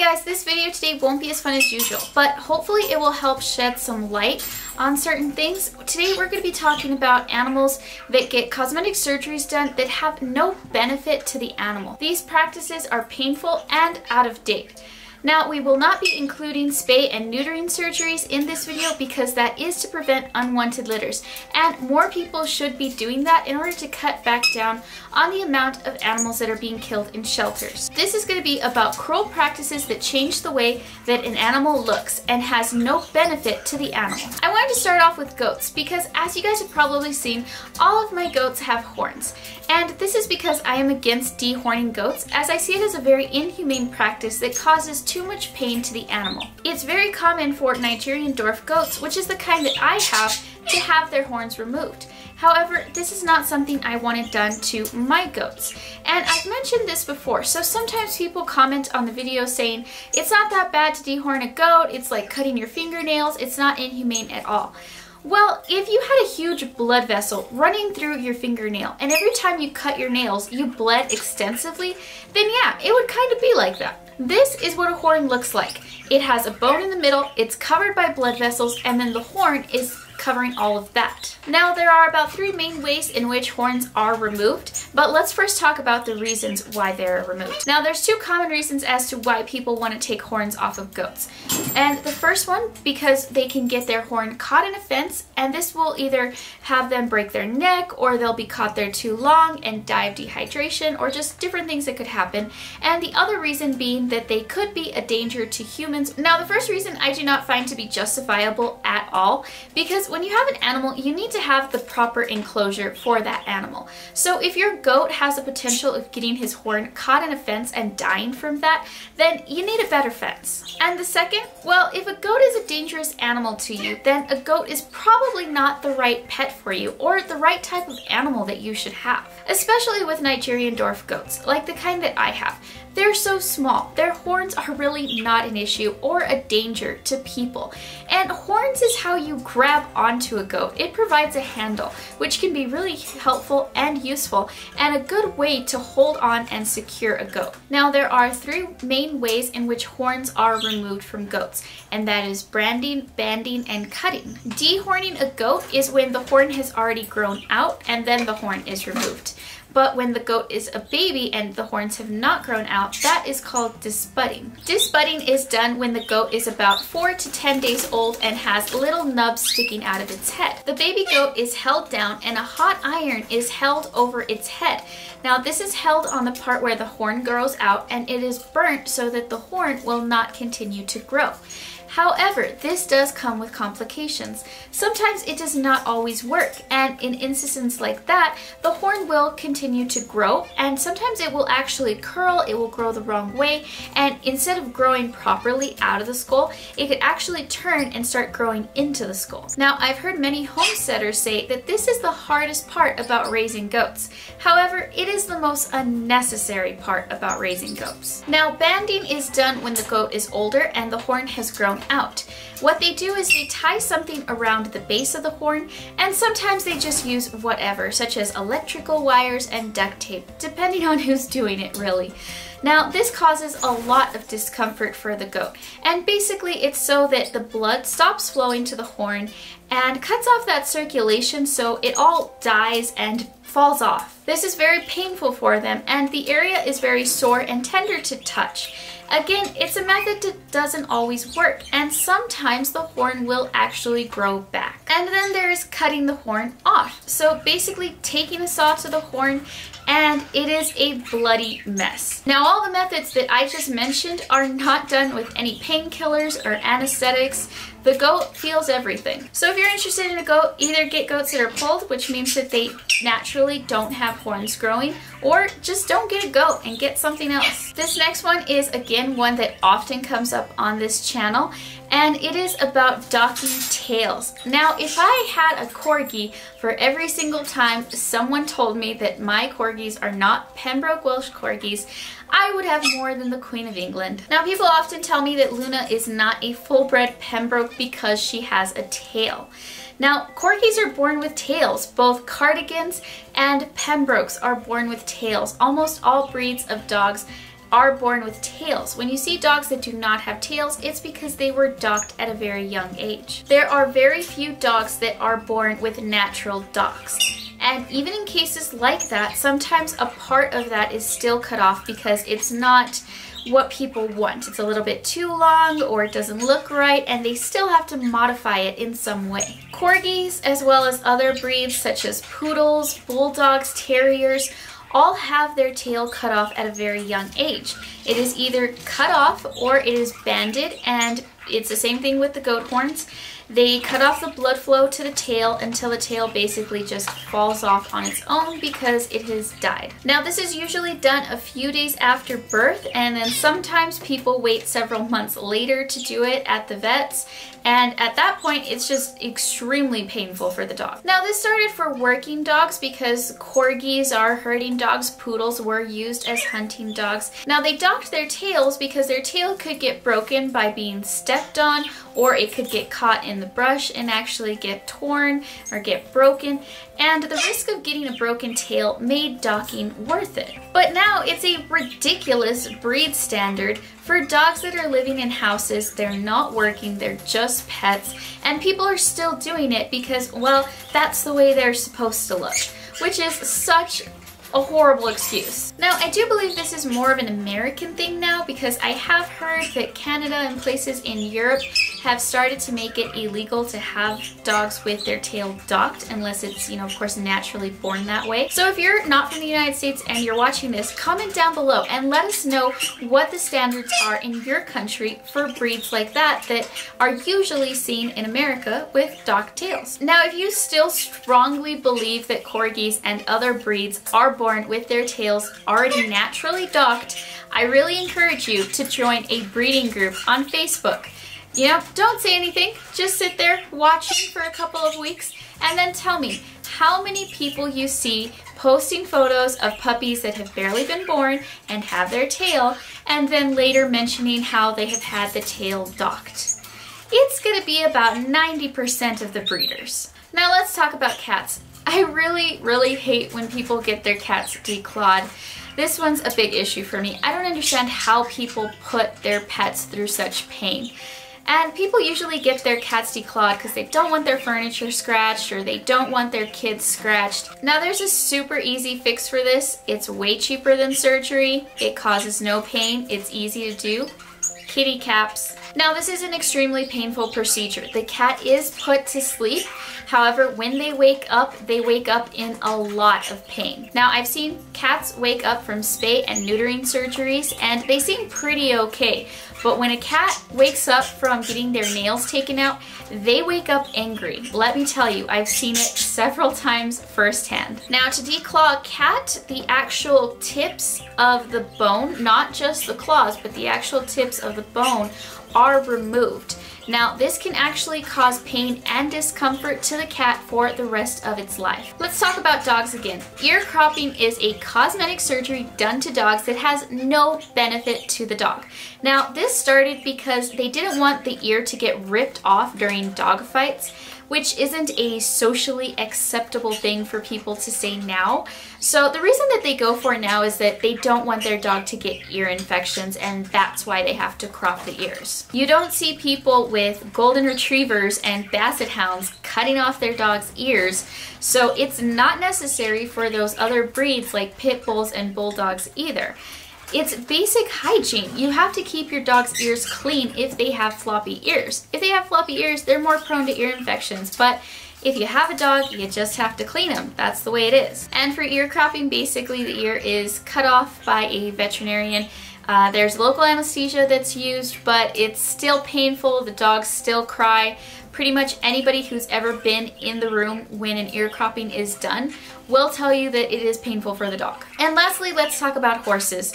guys, this video today won't be as fun as usual, but hopefully it will help shed some light on certain things. Today we're going to be talking about animals that get cosmetic surgeries done that have no benefit to the animal. These practices are painful and out of date. Now, we will not be including spay and neutering surgeries in this video because that is to prevent unwanted litters, and more people should be doing that in order to cut back down on the amount of animals that are being killed in shelters. This is going to be about cruel practices that change the way that an animal looks and has no benefit to the animal. I wanted to start off with goats because, as you guys have probably seen, all of my goats have horns. And this is because I am against dehorning goats, as I see it as a very inhumane practice that causes too much pain to the animal. It's very common for Nigerian dwarf goats, which is the kind that I have, to have their horns removed. However, this is not something I wanted done to my goats. And I've mentioned this before, so sometimes people comment on the video saying, it's not that bad to dehorn a goat, it's like cutting your fingernails, it's not inhumane at all. Well, if you had a huge blood vessel running through your fingernail and every time you cut your nails you bled extensively, then yeah, it would kind of be like that. This is what a horn looks like. It has a bone in the middle, it's covered by blood vessels, and then the horn is covering all of that. Now, there are about 3 main ways in which horns are removed, but let's first talk about the reasons why they're removed. Now, there's 2 common reasons as to why people want to take horns off of goats. And the first one, because they can get their horn caught in a fence, and this will either have them break their neck, or they'll be caught there too long and die of dehydration, or just different things that could happen. And the other reason being that they could be a danger to humans. Now, the first reason I do not find to be justifiable at all, because when you have an animal, you need to have the proper enclosure for that animal. So if your goat has the potential of getting his horn caught in a fence and dying from that, then you need a better fence. And the second, well, if a goat is a dangerous animal to you, then a goat is probably not the right pet for you or the right type of animal that you should have. Especially with Nigerian dwarf goats, like the kind that I have. They're so small. Their horns are really not an issue or a danger to people. And horns is how you grab onto a goat. It provides a handle, which can be really helpful and useful, and a good way to hold on and secure a goat. Now, there are 3 main ways in which horns are removed from goats, and that is branding, banding, and cutting. Dehorning a goat is when the horn has already grown out and then the horn is removed. But when the goat is a baby and the horns have not grown out, that is called disbudding. Disbudding is done when the goat is about 4 to 10 days old and has little nubs sticking out of its head. The baby goat is held down and a hot iron is held over its head. Now, this is held on the part where the horn grows out, and it is burnt so that the horn will not continue to grow. However, this does come with complications. Sometimes it does not always work, and in instances like that, the horn will continue to grow, and sometimes it will actually curl, it will grow the wrong way, and instead of growing properly out of the skull, it could actually turn and start growing into the skull. Now, I've heard many homesteaders say that this is the hardest part about raising goats. However, it is the most unnecessary part about raising goats. Now, banding is done when the goat is older and the horn has grown out. What they do is they tie something around the base of the horn, and sometimes they just use whatever, such as electrical wires and duct tape, depending on who's doing it, really. Now, this causes a lot of discomfort for the goat, and basically it's so that the blood stops flowing to the horn and cuts off that circulation, so it all dies and falls off. This is very painful for them, and the area is very sore and tender to touch. Again, it's a method that doesn't always work, and sometimes the horn will actually grow back. And then there's cutting the horn off. So basically taking a saw to the horn, and it is a bloody mess. Now, all the methods that I just mentioned are not done with any painkillers or anesthetics. The goat feels everything. So if you're interested in a goat, either get goats that are pulled, which means that they naturally don't have horns growing, or just don't get a goat and get something else. This next one is again one that often comes up on this channel, and it is about docking tails. Now, if I had a corgi for every single time someone told me that my corgis are not Pembroke Welsh corgis, I would have more than the Queen of England. Now, people often tell me that Luna is not a full-bred Pembroke because she has a tail. Now, corgis are born with tails. Both Cardigans and Pembrokes are born with tails. Almost all breeds of dogs are born with tails. When you see dogs that do not have tails, it's because they were docked at a very young age. There are very few dogs that are born with natural docks. And even in cases like that, sometimes a part of that is still cut off because it's not what people want. It's a little bit too long or it doesn't look right, and they still have to modify it in some way. Corgis, as well as other breeds such as poodles, bulldogs, terriers, all have their tail cut off at a very young age. It is either cut off or it is banded, and it's the same thing with the goat horns. They cut off the blood flow to the tail until the tail basically just falls off on its own because it has died. Now this is usually done a few days after birth, and then sometimes people wait several months later to do it at the vets, and at that point it's just extremely painful for the dog. Now this started for working dogs because corgis are herding dogs, poodles were used as hunting dogs. Now they docked their tails because their tail could get broken by being stepped on, or it could get caught in the brush and actually get torn or get broken, and the risk of getting a broken tail made docking worth it. But now it's a ridiculous breed standard for dogs that are living in houses. They're not working, they're just pets, and people are still doing it because, well, that's the way they're supposed to look, which is such a horrible excuse. Now, I do believe this is more of an American thing now, because I have heard that Canada and places in Europe have started to make it illegal to have dogs with their tail docked unless it's, of course, naturally born that way. So if you're not from the United States and you're watching this, comment down below and let us know what the standards are in your country for breeds like that that are usually seen in America with docked tails. Now, if you still strongly believe that corgis and other breeds are born with their tails already naturally docked, I really encourage you to join a breeding group on Facebook. Don't say anything, just sit there watching for a couple of weeks and then tell me how many people you see posting photos of puppies that have barely been born and have their tail, and then later mentioning how they have had the tail docked. It's going to be about 90% of the breeders. Now let's talk about cats. I really hate when people get their cats declawed. This one's a big issue for me. I don't understand how people put their pets through such pain. And people usually get their cats declawed because they don't want their furniture scratched or they don't want their kids scratched. Now there's a super easy fix for this. It's way cheaper than surgery. It causes no pain. It's easy to do. Kitty caps. Now this is an extremely painful procedure. The cat is put to sleep. However, when they wake up in a lot of pain. Now I've seen cats wake up from spay and neutering surgeries and they seem pretty okay. But when a cat wakes up from getting their nails taken out, they wake up angry. Let me tell you, I've seen it several times firsthand. Now to declaw a cat, the actual tips of the bone, not just the claws, but the actual tips of the bone are removed. Now this can actually cause pain and discomfort to the cat for the rest of its life. Let's talk about dogs again. Ear cropping is a cosmetic surgery done to dogs that has no benefit to the dog. Now this started because they didn't want the ear to get ripped off during dog fights, which isn't a socially acceptable thing for people to say now. So the reason that they go for now is that they don't want their dog to get ear infections, and that's why they have to crop the ears. You don't see people with golden retrievers and basset hounds cutting off their dog's ears, so it's not necessary for those other breeds like pit bulls and bulldogs either. It's basic hygiene. You have to keep your dog's ears clean if they have floppy ears. If they have floppy ears, they're more prone to ear infections, but if you have a dog, you just have to clean them. That's the way it is. And for ear cropping, basically the ear is cut off by a veterinarian. There's local anesthesia that's used, but it's still painful. The dogs still cry. Pretty much anybody who's ever been in the room when an ear cropping is done will tell you that it is painful for the dog. And lastly, let's talk about horses.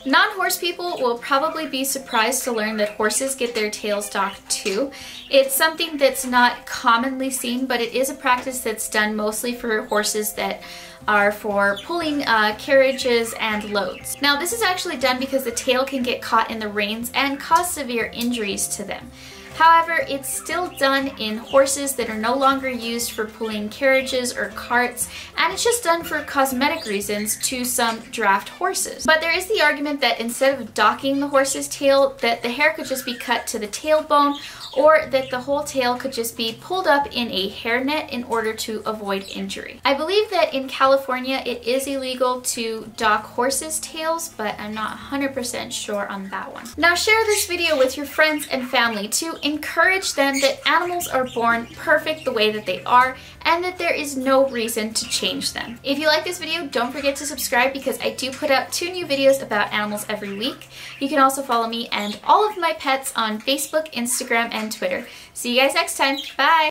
Non-horse people will probably be surprised to learn that horses get their tails docked too. It's something that's not commonly seen, but it is a practice that's done mostly for horses that are for pulling carriages and loads. Now this is actually done because the tail can get caught in the reins and cause severe injuries to them. However, it's still done in horses that are no longer used for pulling carriages or carts, and it's just done for cosmetic reasons to some draft horses. But there is the argument that instead of docking the horse's tail, that the hair could just be cut to the tailbone, or that the whole tail could just be pulled up in a hairnet in order to avoid injury. I believe that in California it is illegal to dock horses' tails, but I'm not 100% sure on that one. Now share this video with your friends and family to encourage them that animals are born perfect the way that they are and that there is no reason to change them. If you like this video, don't forget to subscribe because I do put out 2 new videos about animals every week. You can also follow me and all of my pets on Facebook, Instagram, and Twitter. See you guys next time. Bye!